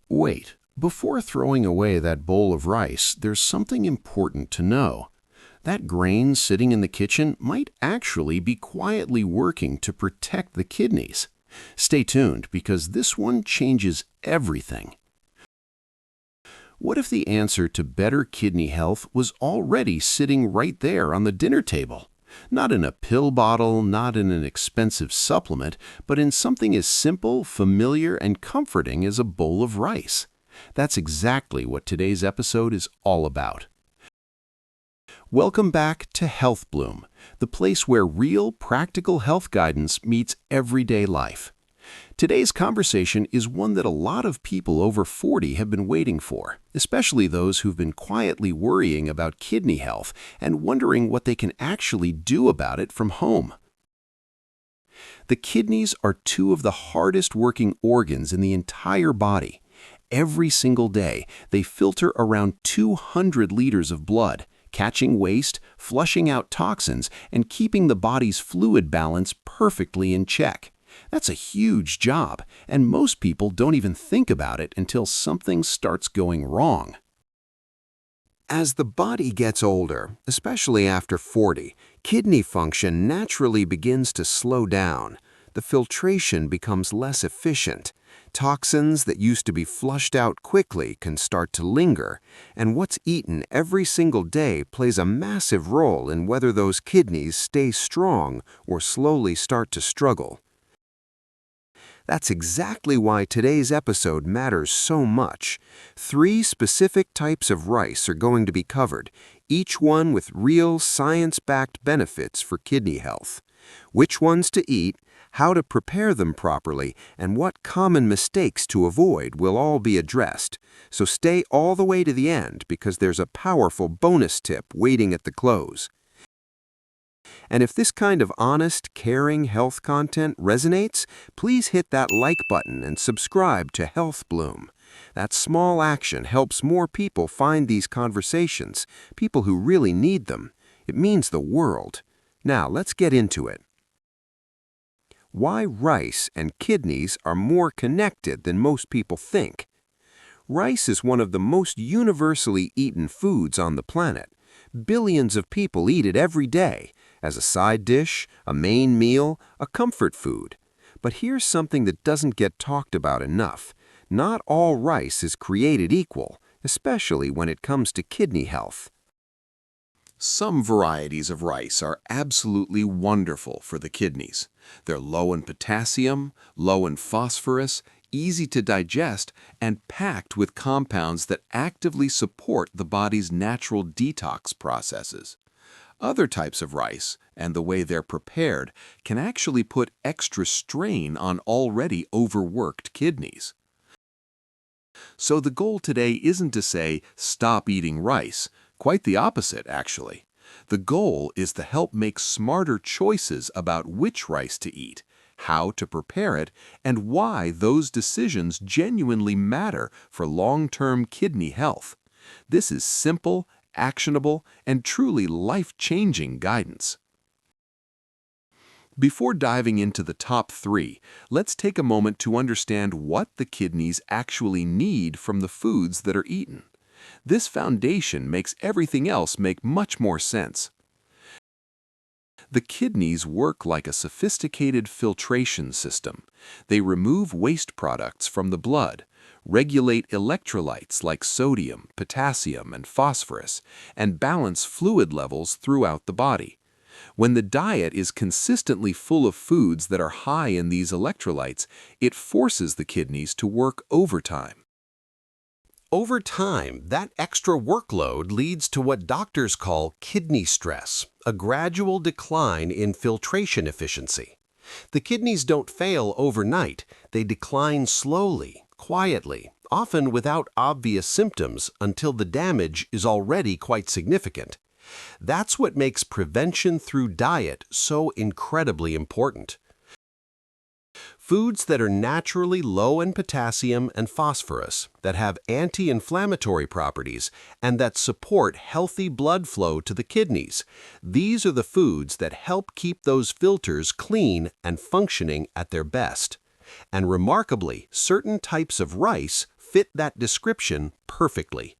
Wait, before throwing away that bowl of rice, there's something important to know. That grain sitting in the kitchen might actually be quietly working to protect the kidneys. Stay tuned because this one changes everything. What if the answer to better kidney health was already sitting right there on the dinner table? Not in a pill bottle, not in an expensive supplement, but in something as simple, familiar, and comforting as a bowl of rice. That's exactly what today's episode is all about. Welcome back to Health Bloom, the place where real, practical health guidance meets everyday life. Today's conversation is one that a lot of people over 40 have been waiting for, especially those who've been quietly worrying about kidney health and wondering what they can actually do about it from home. The kidneys are two of the hardest working organs in the entire body. Every single day, they filter around 200 liters of blood, catching waste, flushing out toxins, and keeping the body's fluid balance perfectly in check. That's a huge job, and most people don't even think about it until something starts going wrong. As the body gets older, especially after 40, kidney function naturally begins to slow down. The filtration becomes less efficient. Toxins that used to be flushed out quickly can start to linger, and what's eaten every single day plays a massive role in whether those kidneys stay strong or slowly start to struggle. That's exactly why today's episode matters so much. 3 specific types of rice are going to be covered, each one with real science-backed benefits for kidney health. Which ones to eat, how to prepare them properly, and what common mistakes to avoid will all be addressed. So stay all the way to the end because there's a powerful bonus tip waiting at the close. And if this kind of honest, caring health content resonates, please hit that like button and subscribe to Health Bloom. That small action helps more people find these conversations, people who really need them. It means the world. Now, let's get into it. Why rice and kidneys are more connected than most people think. Rice is one of the most universally eaten foods on the planet. Billions of people eat it every day, as a side dish, a main meal, a comfort food. But here's something that doesn't get talked about enough. Not all rice is created equal, especially when it comes to kidney health. Some varieties of rice are absolutely wonderful for the kidneys. They're low in potassium, low in phosphorus, easy to digest, and packed with compounds that actively support the body's natural detox processes. Other types of rice, and the way they're prepared, can actually put extra strain on already overworked kidneys. So the goal today isn't to say, stop eating rice. Quite the opposite, actually. The goal is to help make smarter choices about which rice to eat, how to prepare it, and why those decisions genuinely matter for long-term kidney health. This is simple, actionable, and truly life-changing guidance. Before diving into the top 3, let's take a moment to understand what the kidneys actually need from the foods that are eaten. This foundation makes everything else make much more sense. The kidneys work like a sophisticated filtration system. They remove waste products from the blood, regulate electrolytes like sodium, potassium, and phosphorus, and balance fluid levels throughout the body. When the diet is consistently full of foods that are high in these electrolytes, it forces the kidneys to work overtime. Over time, that extra workload leads to what doctors call kidney stress, a gradual decline in filtration efficiency. The kidneys don't fail overnight. They decline slowly, quietly, often without obvious symptoms until the damage is already quite significant. That's what makes prevention through diet so incredibly important. Foods that are naturally low in potassium and phosphorus, that have anti-inflammatory properties, and that support healthy blood flow to the kidneys. These are the foods that help keep those filters clean and functioning at their best. And remarkably, certain types of rice fit that description perfectly.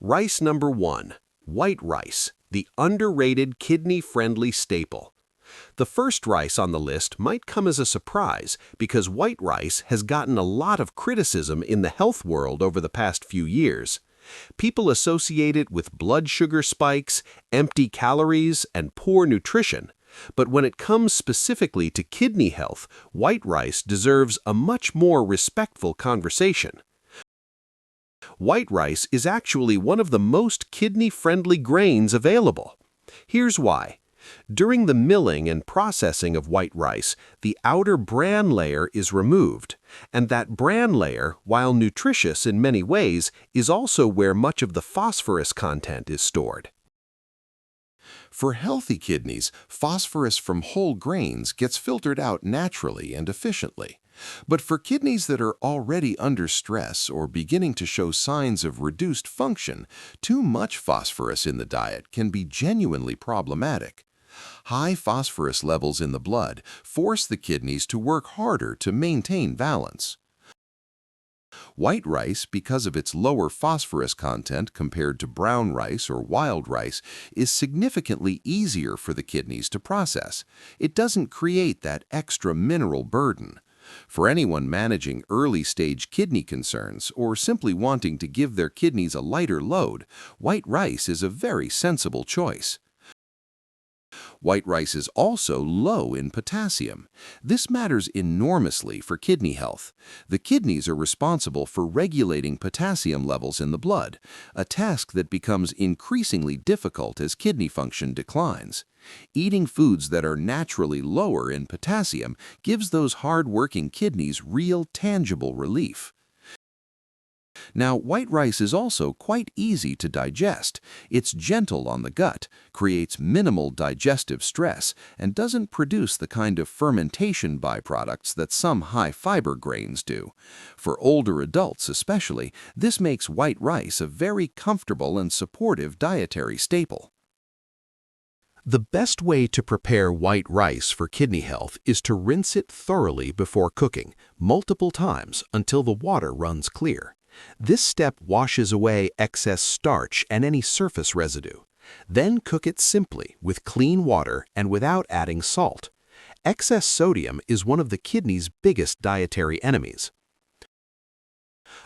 Rice number 1, white rice, the underrated kidney-friendly staple. The first rice on the list might come as a surprise because white rice has gotten a lot of criticism in the health world over the past few years. People associate it with blood sugar spikes, empty calories, and poor nutrition. But when it comes specifically to kidney health, white rice deserves a much more respectful conversation. White rice is actually one of the most kidney-friendly grains available. Here's why. During the milling and processing of white rice, the outer bran layer is removed, and that bran layer, while nutritious in many ways, is also where much of the phosphorus content is stored. For healthy kidneys, phosphorus from whole grains gets filtered out naturally and efficiently. But for kidneys that are already under stress or beginning to show signs of reduced function, too much phosphorus in the diet can be genuinely problematic. High phosphorus levels in the blood force the kidneys to work harder to maintain balance. White rice, because of its lower phosphorus content compared to brown rice or wild rice, is significantly easier for the kidneys to process. It doesn't create that extra mineral burden. For anyone managing early-stage kidney concerns or simply wanting to give their kidneys a lighter load, white rice is a very sensible choice. White rice is also low in potassium. This matters enormously for kidney health. The kidneys are responsible for regulating potassium levels in the blood, a task that becomes increasingly difficult as kidney function declines. Eating foods that are naturally lower in potassium gives those hard-working kidneys real, tangible relief. Now, white rice is also quite easy to digest. It's gentle on the gut, creates minimal digestive stress, and doesn't produce the kind of fermentation byproducts that some high-fiber grains do. For older adults especially, this makes white rice a very comfortable and supportive dietary staple. The best way to prepare white rice for kidney health is to rinse it thoroughly before cooking, multiple times until the water runs clear. This step washes away excess starch and any surface residue. Then cook it simply with clean water and without adding salt. Excess sodium is one of the kidney's biggest dietary enemies.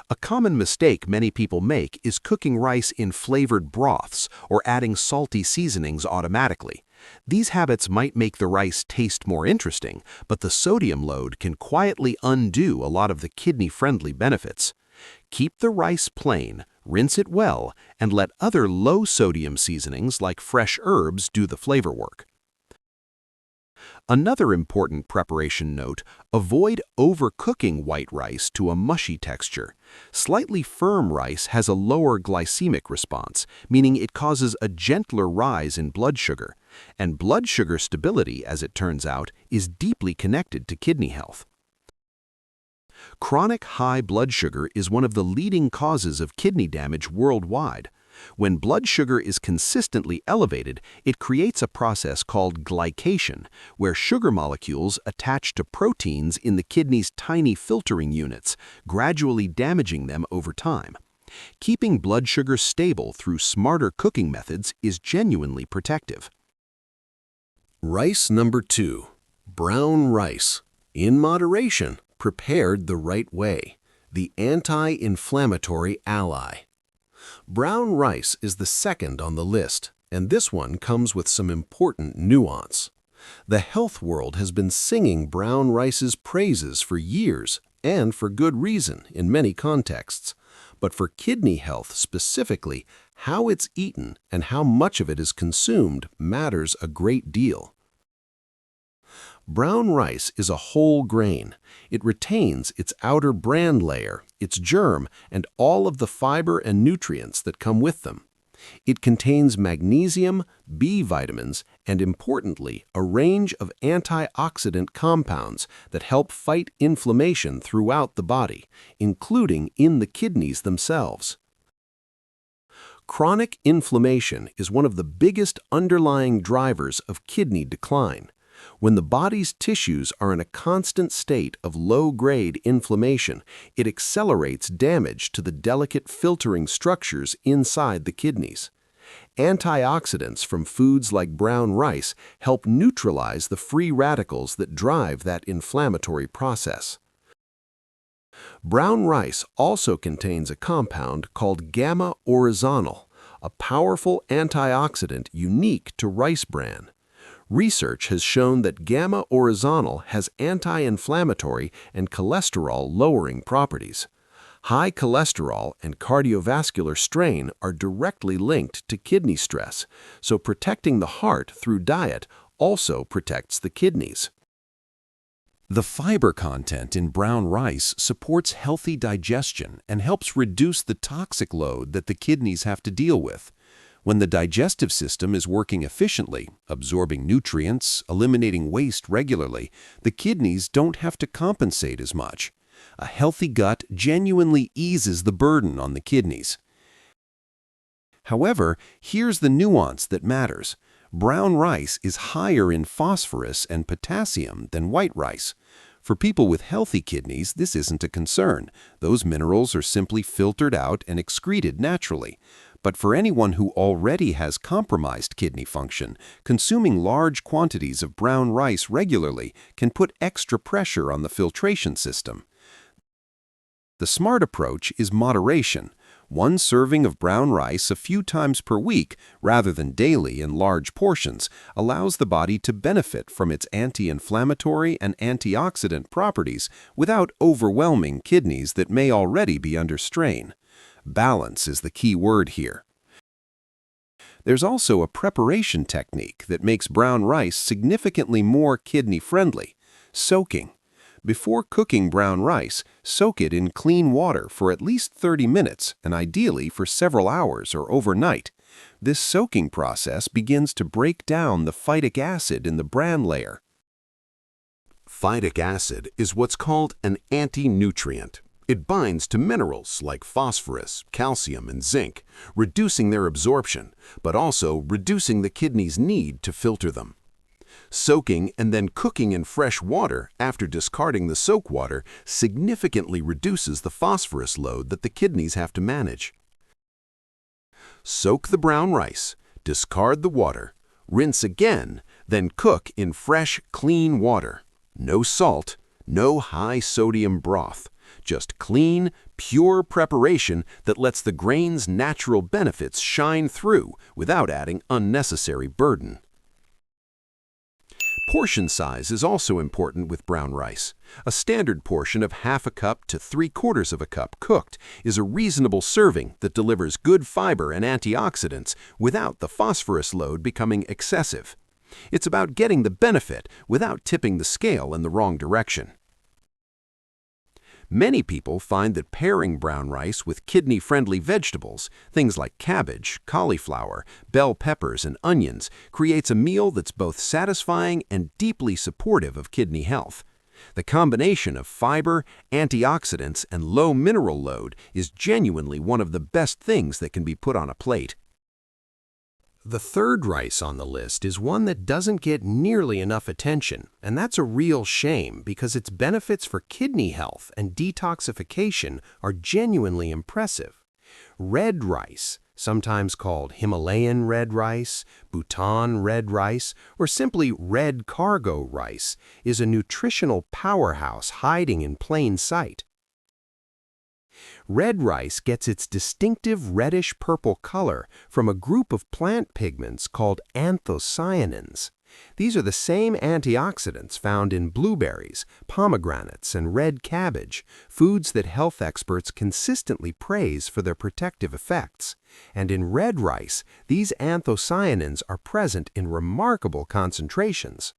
A common mistake many people make is cooking rice in flavored broths or adding salty seasonings automatically. These habits might make the rice taste more interesting, but the sodium load can quietly undo a lot of the kidney-friendly benefits. Keep the rice plain, rinse it well, and let other low-sodium seasonings like fresh herbs do the flavor work. Another important preparation note: avoid overcooking white rice to a mushy texture. Slightly firm rice has a lower glycemic response, meaning it causes a gentler rise in blood sugar. And blood sugar stability, as it turns out, is deeply connected to kidney health. Chronic high blood sugar is one of the leading causes of kidney damage worldwide. When blood sugar is consistently elevated, it creates a process called glycation, where sugar molecules attach to proteins in the kidney's tiny filtering units, gradually damaging them over time. Keeping blood sugar stable through smarter cooking methods is genuinely protective. Rice number 2, brown rice. In moderation, prepared the right way. The anti-inflammatory ally. Brown rice is the second on the list, and this one comes with some important nuance. The health world has been singing brown rice's praises for years, and for good reason in many contexts. But for kidney health specifically, how it's eaten and how much of it is consumed matters a great deal. Brown rice is a whole grain. It retains its outer bran layer, its germ, and all of the fiber and nutrients that come with them. It contains magnesium, B vitamins, and importantly, a range of antioxidant compounds that help fight inflammation throughout the body, including in the kidneys themselves. Chronic inflammation is one of the biggest underlying drivers of kidney decline. When the body's tissues are in a constant state of low-grade inflammation, it accelerates damage to the delicate filtering structures inside the kidneys. Antioxidants from foods like brown rice help neutralize the free radicals that drive that inflammatory process. Brown rice also contains a compound called gamma-oryzanol, a powerful antioxidant unique to rice bran. Research has shown that gamma-oryzanol has anti-inflammatory and cholesterol-lowering properties. High cholesterol and cardiovascular strain are directly linked to kidney stress, so protecting the heart through diet also protects the kidneys. The fiber content in brown rice supports healthy digestion and helps reduce the toxic load that the kidneys have to deal with. When the digestive system is working efficiently, absorbing nutrients, eliminating waste regularly, the kidneys don't have to compensate as much. A healthy gut genuinely eases the burden on the kidneys. However, here's the nuance that matters. Brown rice is higher in phosphorus and potassium than white rice. For people with healthy kidneys, this isn't a concern. Those minerals are simply filtered out and excreted naturally. But for anyone who already has compromised kidney function, consuming large quantities of brown rice regularly can put extra pressure on the filtration system. The smart approach is moderation. One serving of brown rice a few times per week, rather than daily in large portions, allows the body to benefit from its anti-inflammatory and antioxidant properties without overwhelming kidneys that may already be under strain. Balance is the key word here. There's also a preparation technique that makes brown rice significantly more kidney-friendly: soaking. Before cooking brown rice, soak it in clean water for at least 30 minutes and ideally for several hours or overnight. This soaking process begins to break down the phytic acid in the bran layer. Phytic acid is what's called an anti-nutrient. It binds to minerals like phosphorus, calcium, and zinc, reducing their absorption, but also reducing the kidney's need to filter them. Soaking and then cooking in fresh water after discarding the soak water significantly reduces the phosphorus load that the kidneys have to manage. Soak the brown rice, discard the water, rinse again, then cook in fresh, clean water. No salt, no high-sodium broth, just clean, pure preparation that lets the grain's natural benefits shine through without adding unnecessary burden. Portion size is also important with brown rice. A standard portion of half a cup to 3/4 of a cup cooked is a reasonable serving that delivers good fiber and antioxidants without the phosphorus load becoming excessive. It's about getting the benefit without tipping the scale in the wrong direction. Many people find that pairing brown rice with kidney-friendly vegetables, things like cabbage, cauliflower, bell peppers, and onions, creates a meal that's both satisfying and deeply supportive of kidney health. The combination of fiber, antioxidants, and low mineral load is genuinely one of the best things that can be put on a plate. The third rice on the list is one that doesn't get nearly enough attention, and that's a real shame because its benefits for kidney health and detoxification are genuinely impressive. Red rice, sometimes called Himalayan red rice, Bhutan red rice, or simply red cargo rice, is a nutritional powerhouse hiding in plain sight. Red rice gets its distinctive reddish-purple color from a group of plant pigments called anthocyanins. These are the same antioxidants found in blueberries, pomegranates, and red cabbage, foods that health experts consistently praise for their protective effects. And in red rice, these anthocyanins are present in remarkable concentrations.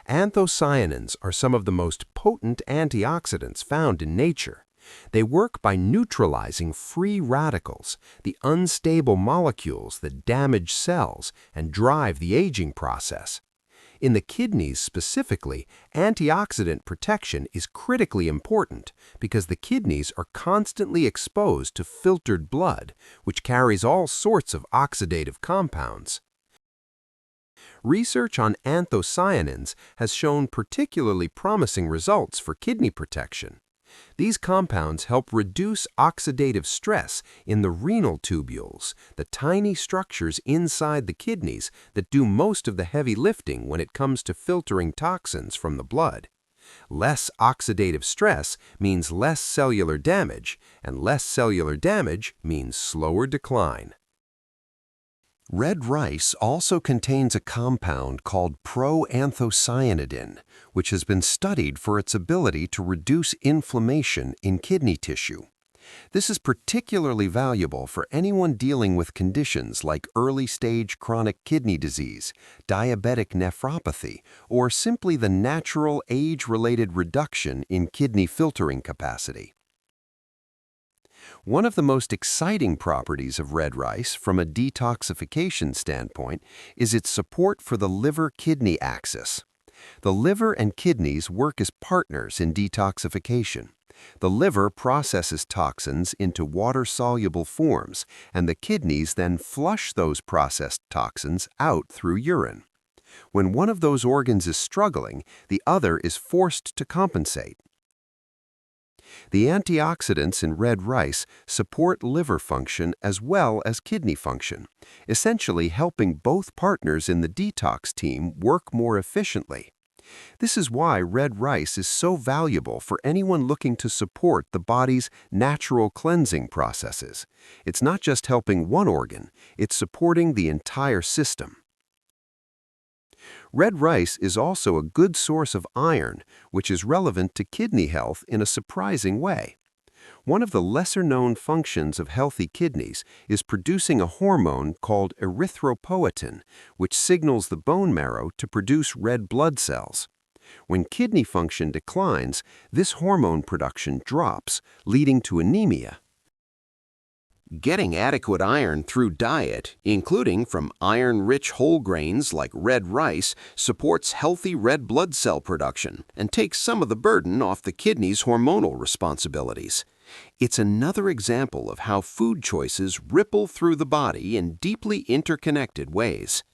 Anthocyanins are some of the most potent antioxidants found in nature. They work by neutralizing free radicals, the unstable molecules that damage cells and drive the aging process. In the kidneys specifically, antioxidant protection is critically important because the kidneys are constantly exposed to filtered blood, which carries all sorts of oxidative compounds. Research on anthocyanins has shown particularly promising results for kidney protection. These compounds help reduce oxidative stress in the renal tubules, the tiny structures inside the kidneys that do most of the heavy lifting when it comes to filtering toxins from the blood. Less oxidative stress means less cellular damage, and less cellular damage means slower decline. Red rice also contains a compound called proanthocyanidin, which has been studied for its ability to reduce inflammation in kidney tissue. This is particularly valuable for anyone dealing with conditions like early-stage chronic kidney disease, diabetic nephropathy, or simply the natural age-related reduction in kidney filtering capacity. One of the most exciting properties of red rice from a detoxification standpoint is its support for the liver-kidney axis. The liver and kidneys work as partners in detoxification. The liver processes toxins into water-soluble forms, and the kidneys then flush those processed toxins out through urine. When one of those organs is struggling, the other is forced to compensate. The antioxidants in red rice support liver function as well as kidney function, essentially helping both partners in the detox team work more efficiently. This is why red rice is so valuable for anyone looking to support the body's natural cleansing processes. It's not just helping one organ, it's supporting the entire system. Red rice is also a good source of iron, which is relevant to kidney health in a surprising way. One of the lesser-known functions of healthy kidneys is producing a hormone called erythropoietin, which signals the bone marrow to produce red blood cells. When kidney function declines, this hormone production drops, leading to anemia. Getting adequate iron through diet, including from iron-rich whole grains like red rice, supports healthy red blood cell production and takes some of the burden off the kidney's hormonal responsibilities. It's another example of how food choices ripple through the body in deeply interconnected ways.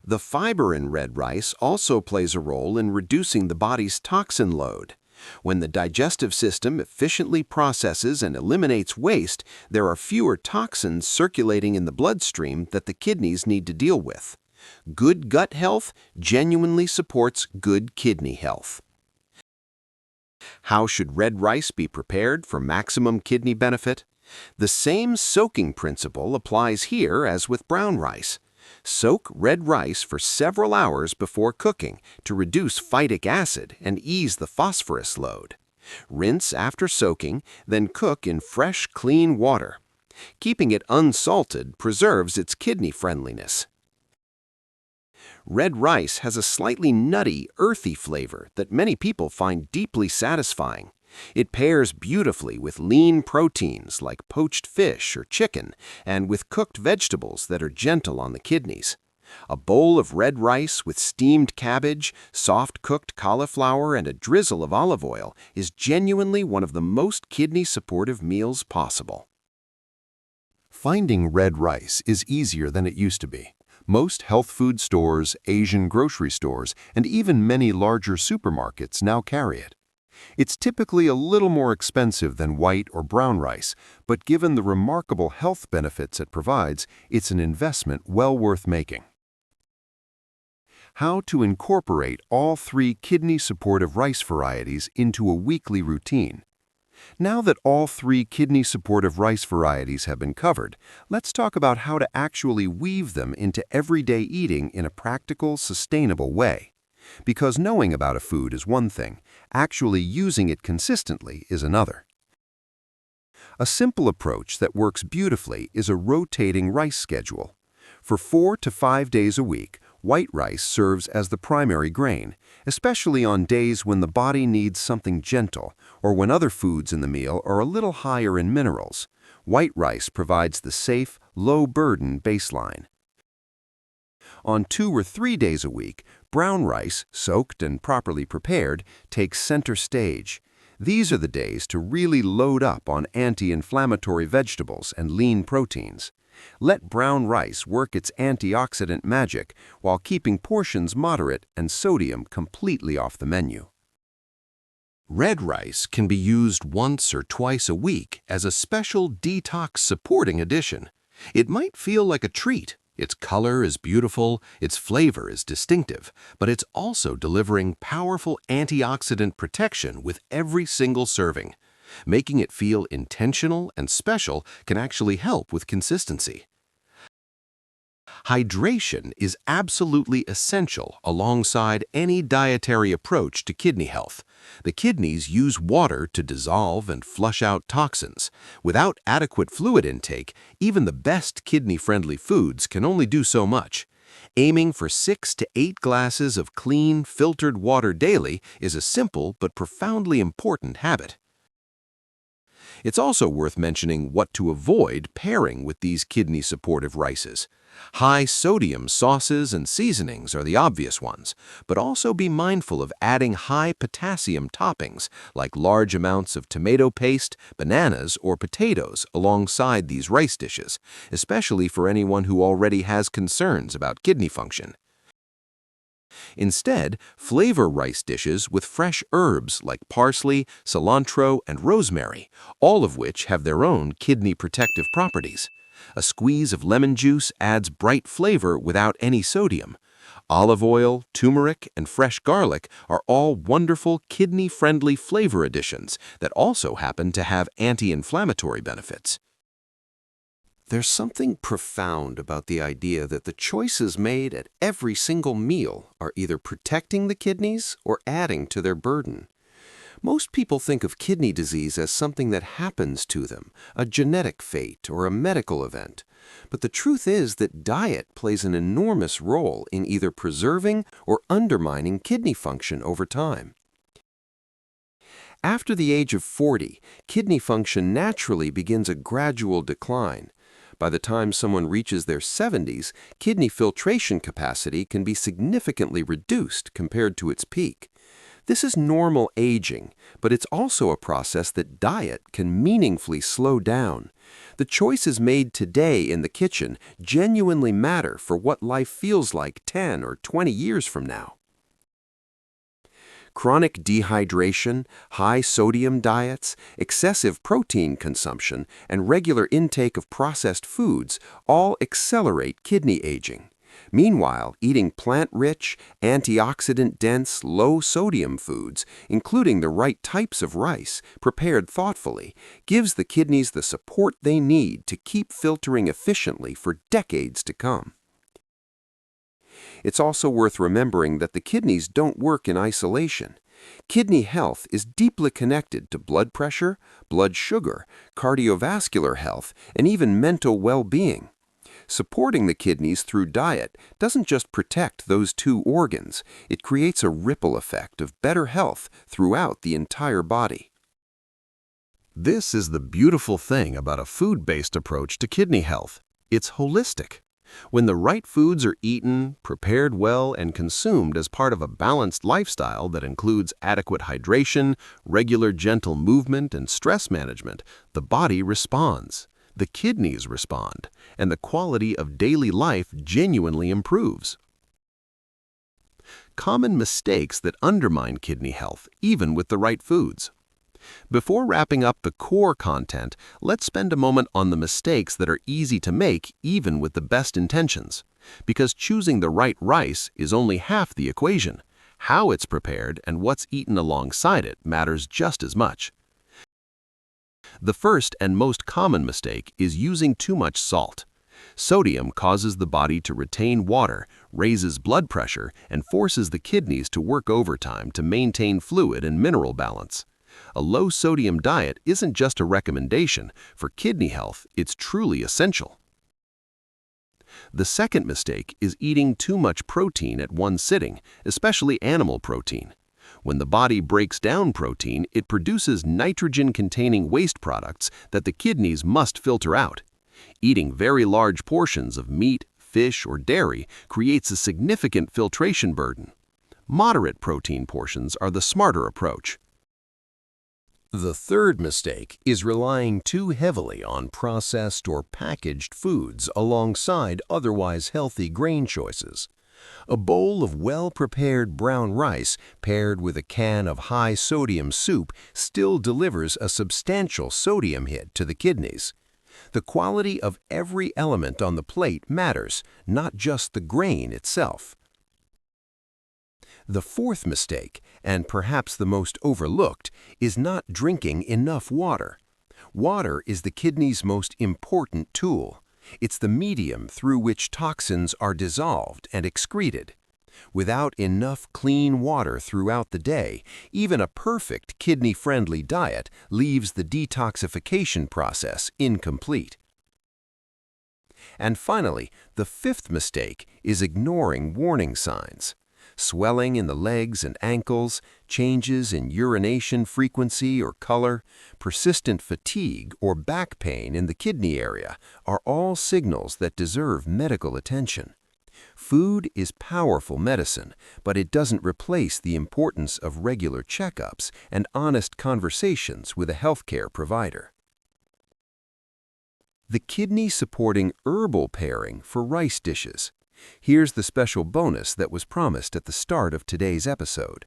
The fiber in red rice also plays a role in reducing the body's toxin load. When the digestive system efficiently processes and eliminates waste, there are fewer toxins circulating in the bloodstream that the kidneys need to deal with. Good gut health genuinely supports good kidney health. How should red rice be prepared for maximum kidney benefit? The same soaking principle applies here as with brown rice. Soak red rice for several hours before cooking to reduce phytic acid and ease the phosphorus load. Rinse after soaking, then cook in fresh, clean water. Keeping it unsalted preserves its kidney friendliness. Red rice has a slightly nutty, earthy flavor that many people find deeply satisfying. It pairs beautifully with lean proteins like poached fish or chicken and with cooked vegetables that are gentle on the kidneys. A bowl of red rice with steamed cabbage, soft-cooked cauliflower, and a drizzle of olive oil is genuinely one of the most kidney-supportive meals possible. Finding red rice is easier than it used to be. Most health food stores, Asian grocery stores, and even many larger supermarkets now carry it. It's typically a little more expensive than white or brown rice, but given the remarkable health benefits it provides, it's an investment well worth making. How to incorporate all 3 kidney-supportive rice varieties into a weekly routine. Now that all 3 kidney-supportive rice varieties have been covered, let's talk about how to actually weave them into everyday eating in a practical, sustainable way. Because knowing about a food is one thing, actually using it consistently is another. A simple approach that works beautifully is a rotating rice schedule. For 4 to 5 days a week, white rice serves as the primary grain, especially on days when the body needs something gentle or when other foods in the meal are a little higher in minerals. White rice provides the safe, low-burden baseline. On 2 or 3 days a week, brown rice, soaked and properly prepared, takes center stage. These are the days to really load up on anti-inflammatory vegetables and lean proteins. Let brown rice work its antioxidant magic while keeping portions moderate and sodium completely off the menu. Red rice can be used once or twice a week as a special detox supporting addition. It might feel like a treat. Its color is beautiful, its flavor is distinctive, but it's also delivering powerful antioxidant protection with every single serving. Making it feel intentional and special can actually help with consistency. Hydration is absolutely essential alongside any dietary approach to kidney health. The kidneys use water to dissolve and flush out toxins. Without adequate fluid intake, even the best kidney-friendly foods can only do so much. Aiming for 6 to 8 glasses of clean, filtered water daily is a simple but profoundly important habit. It's also worth mentioning what to avoid pairing with these kidney-supportive rices. High sodium sauces and seasonings are the obvious ones, but also be mindful of adding high potassium toppings like large amounts of tomato paste, bananas, or potatoes alongside these rice dishes, especially for anyone who already has concerns about kidney function. Instead, flavor rice dishes with fresh herbs like parsley, cilantro, and rosemary, all of which have their own kidney protective properties. A squeeze of lemon juice adds bright flavor without any sodium. Olive oil, turmeric, and fresh garlic are all wonderful kidney-friendly flavor additions that also happen to have anti-inflammatory benefits. There's something profound about the idea that the choices made at every single meal are either protecting the kidneys or adding to their burden. Most people think of kidney disease as something that happens to them, a genetic fate or a medical event. But the truth is that diet plays an enormous role in either preserving or undermining kidney function over time. After the age of 40, kidney function naturally begins a gradual decline. By the time someone reaches their 70s, kidney filtration capacity can be significantly reduced compared to its peak. This is normal aging, but it's also a process that diet can meaningfully slow down. The choices made today in the kitchen genuinely matter for what life feels like 10 or 20 years from now. Chronic dehydration, high sodium diets, excessive protein consumption, and regular intake of processed foods all accelerate kidney aging. Meanwhile, eating plant-rich, antioxidant-dense, low-sodium foods, including the right types of rice, prepared thoughtfully, gives the kidneys the support they need to keep filtering efficiently for decades to come. It's also worth remembering that the kidneys don't work in isolation. Kidney health is deeply connected to blood pressure, blood sugar, cardiovascular health, and even mental well-being. Supporting the kidneys through diet doesn't just protect those two organs, it creates a ripple effect of better health throughout the entire body. This is the beautiful thing about a food-based approach to kidney health. It's holistic. When the right foods are eaten, prepared well, and consumed as part of a balanced lifestyle that includes adequate hydration, regular gentle movement, and stress management, the body responds. The kidneys respond, and the quality of daily life genuinely improves. Common mistakes that undermine kidney health, even with the right foods. Before wrapping up the core content, let's spend a moment on the mistakes that are easy to make even with the best intentions. Because choosing the right rice is only half the equation. How it's prepared and what's eaten alongside it matters just as much. The first and most common mistake is using too much salt. Sodium causes the body to retain water, raises blood pressure, and forces the kidneys to work overtime to maintain fluid and mineral balance. A low-sodium diet isn't just a recommendation. For kidney health, it's truly essential. The second mistake is eating too much protein at one sitting, especially animal protein. When the body breaks down protein, it produces nitrogen-containing waste products that the kidneys must filter out. Eating very large portions of meat, fish, or dairy creates a significant filtration burden. Moderate protein portions are the smarter approach. The third mistake is relying too heavily on processed or packaged foods alongside otherwise healthy grain choices. A bowl of well-prepared brown rice paired with a can of high-sodium soup still delivers a substantial sodium hit to the kidneys. The quality of every element on the plate matters, not just the grain itself. The fourth mistake, and perhaps the most overlooked, is not drinking enough water. Water is the kidney's most important tool. It's the medium through which toxins are dissolved and excreted. Without enough clean water throughout the day, even a perfect kidney-friendly diet leaves the detoxification process incomplete. And finally, the fifth mistake is ignoring warning signs. Swelling in the legs and ankles, changes in urination frequency or color, persistent fatigue or back pain in the kidney area are all signals that deserve medical attention. Food is powerful medicine, but it doesn't replace the importance of regular checkups and honest conversations with a healthcare provider. The kidney-supporting herbal pairing for rice dishes. Here's the special bonus that was promised at the start of today's episode.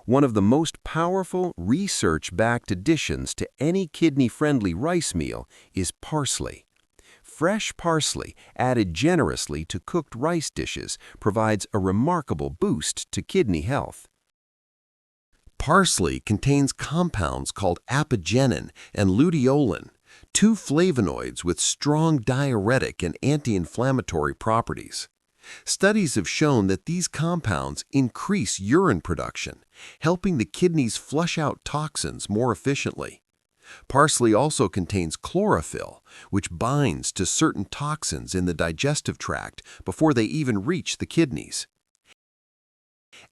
One of the most powerful research-backed additions to any kidney-friendly rice meal is parsley. Fresh parsley, added generously to cooked rice dishes, provides a remarkable boost to kidney health. Parsley contains compounds called apigenin and luteolin, two flavonoids with strong diuretic and anti-inflammatory properties. Studies have shown that these compounds increase urine production, helping the kidneys flush out toxins more efficiently. Parsley also contains chlorophyll, which binds to certain toxins in the digestive tract before they even reach the kidneys.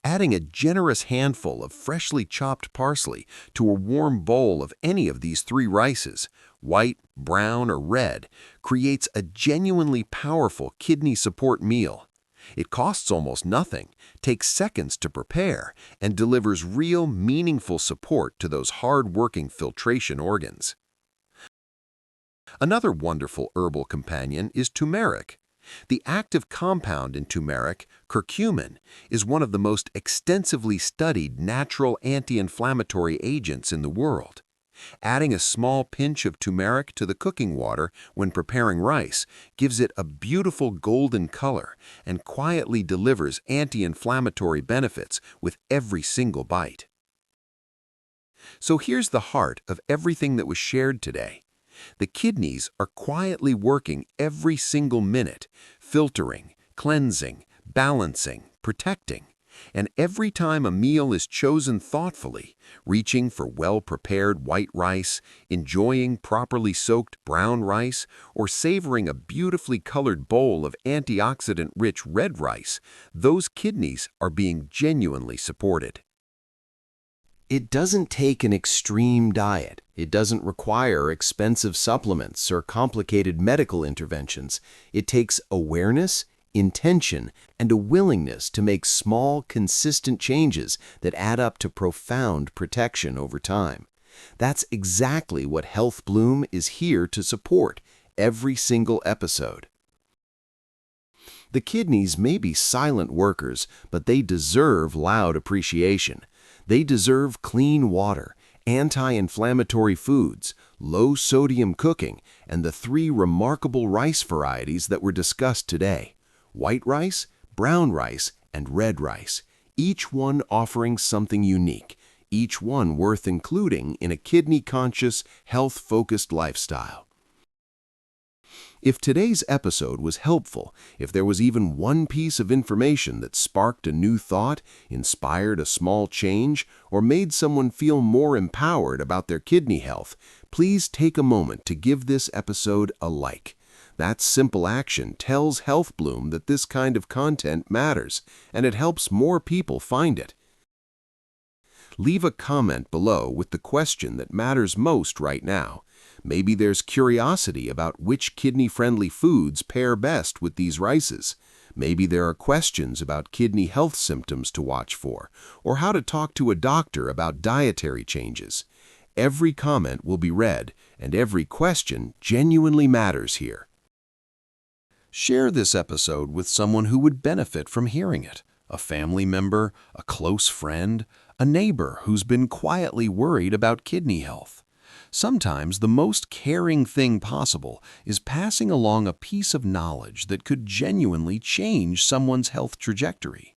Adding a generous handful of freshly chopped parsley to a warm bowl of any of these three rices, white, brown, or red, creates a genuinely powerful kidney support meal. It costs almost nothing, takes seconds to prepare, and delivers real, meaningful support to those hard-working filtration organs. Another wonderful herbal companion is turmeric. The active compound in turmeric, curcumin, is one of the most extensively studied natural anti-inflammatory agents in the world. Adding a small pinch of turmeric to the cooking water when preparing rice gives it a beautiful golden color and quietly delivers anti-inflammatory benefits with every single bite. So here's the heart of everything that was shared today. The kidneys are quietly working every single minute, filtering, cleansing, balancing, protecting. And every time a meal is chosen thoughtfully, reaching for well-prepared white rice, enjoying properly soaked brown rice, or savoring a beautifully colored bowl of antioxidant-rich red rice, those kidneys are being genuinely supported. It doesn't take an extreme diet. It doesn't require expensive supplements or complicated medical interventions. It takes awareness, intention, and a willingness to make small, consistent changes that add up to profound protection over time. That's exactly what Health Bloom is here to support every single episode. The kidneys may be silent workers, but they deserve loud appreciation. They deserve clean water, anti-inflammatory foods, low-sodium cooking, and the three remarkable rice varieties that were discussed today: white rice, brown rice, and red rice, each one offering something unique, each one worth including in a kidney-conscious, health-focused lifestyle. If today's episode was helpful, if there was even one piece of information that sparked a new thought, inspired a small change, or made someone feel more empowered about their kidney health, please take a moment to give this episode a like. That simple action tells Health Bloom that this kind of content matters, and it helps more people find it. Leave a comment below with the question that matters most right now. Maybe there's curiosity about which kidney-friendly foods pair best with these rices. Maybe there are questions about kidney health symptoms to watch for, or how to talk to a doctor about dietary changes. Every comment will be read, and every question genuinely matters here. Share this episode with someone who would benefit from hearing it. A family member, a close friend, a neighbor who's been quietly worried about kidney health. Sometimes the most caring thing possible is passing along a piece of knowledge that could genuinely change someone's health trajectory.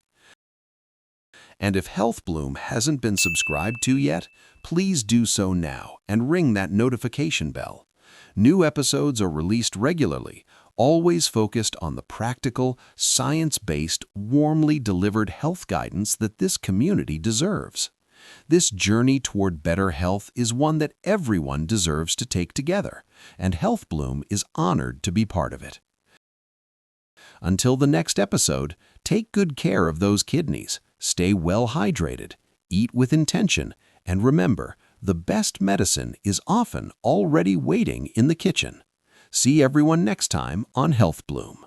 And if Health Bloom hasn't been subscribed to yet, please do so now and ring that notification bell. New episodes are released regularly, always focused on the practical, science-based, warmly delivered health guidance that this community deserves. This journey toward better health is one that everyone deserves to take together, and Health Bloom is honored to be part of it. Until the next episode, take good care of those kidneys, stay well hydrated, eat with intention, and remember, the best medicine is often already waiting in the kitchen. See everyone next time on Health Bloom.